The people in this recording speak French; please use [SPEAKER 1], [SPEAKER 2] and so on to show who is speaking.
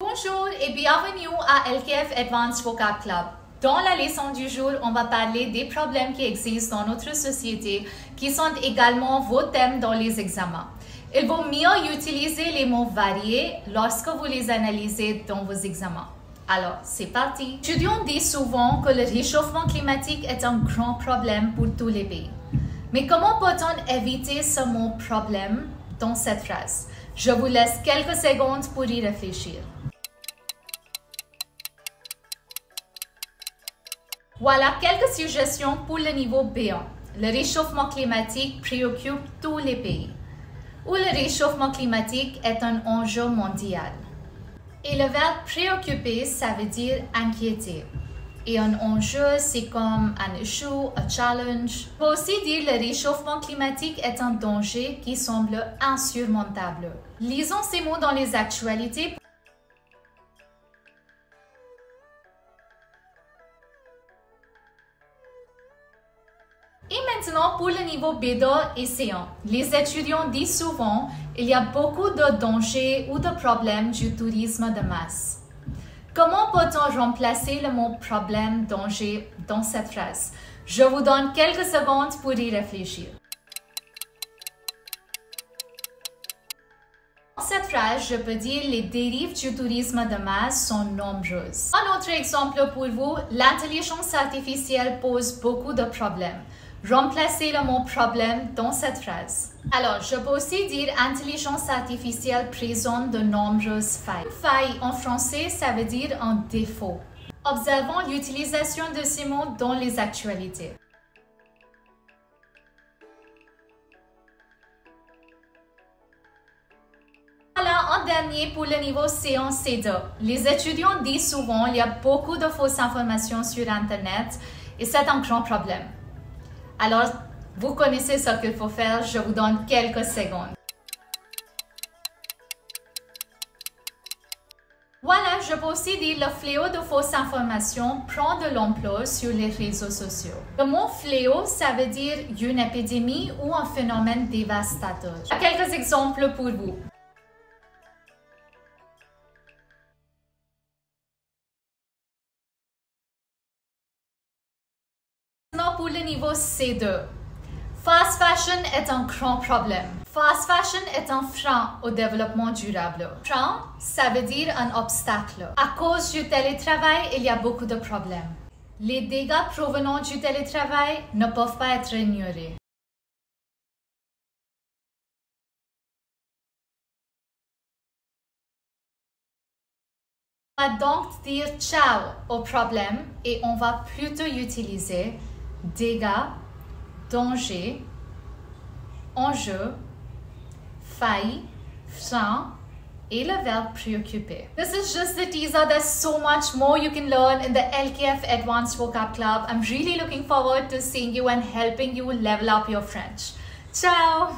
[SPEAKER 1] Bonjour et bienvenue à LKF Advanced Vocab Club. Dans la leçon du jour, on va parler des problèmes qui existent dans notre société qui sont également vos thèmes dans les examens. Il vaut mieux utiliser les mots variés lorsque vous les analysez dans vos examens. Alors, c'est parti. Étudiants disent souvent que le réchauffement climatique est un grand problème pour tous les pays. Mais comment peut-on éviter ce mot « problème » dans cette phrase? Je vous laisse quelques secondes pour y réfléchir. Voilà quelques suggestions pour le niveau B1. Le réchauffement climatique préoccupe tous les pays. Ou le réchauffement climatique est un enjeu mondial. Et le verbe préoccuper, ça veut dire inquiéter. Et un enjeu, c'est comme un issue, un challenge. On peut aussi dire le réchauffement climatique est un danger qui semble insurmontable. Lisons ces mots dans les actualités. Et maintenant, pour le niveau B2 et C1, les étudiants disent souvent qu'il y a beaucoup de dangers ou de problèmes du tourisme de masse. Comment peut-on remplacer le mot problème, danger dans cette phrase? Je vous donne quelques secondes pour y réfléchir. Dans cette phrase, je peux dire les dérives du tourisme de masse sont nombreuses. Un autre exemple pour vous, l'intelligence artificielle pose beaucoup de problèmes. Remplacez le mot problème dans cette phrase. Alors, je peux aussi dire intelligence artificielle présente de nombreuses failles. Faille en français, ça veut dire un défaut. Observons l'utilisation de ces mots dans les actualités. Voilà un dernier pour le niveau C1, C2. Les étudiants disent souvent qu'il y a beaucoup de fausses informations sur Internet et c'est un grand problème. Alors, vous connaissez ce qu'il faut faire, je vous donne quelques secondes. Voilà, je peux aussi dire le fléau de fausses informations prend de l'ampleur sur les réseaux sociaux. Le mot fléau, ça veut dire une épidémie ou un phénomène dévastateur. Quelques exemples pour vous. Pour le niveau C2, fast fashion est un grand problème. Fast fashion est un frein au développement durable. Frein, ça veut dire un obstacle. À cause du télétravail, il y a beaucoup de problèmes. Les dégâts provenant du télétravail ne peuvent pas être ignorés. On va donc dire ciao au problème et on va plutôt utiliser dégâts, danger, enjeu, faille, frein et le verbe préoccuper. This is just the teaser. There's so much more you can learn in the LKF Advanced Vocab Club. I'm really looking forward to seeing you and helping you level up your French. Ciao!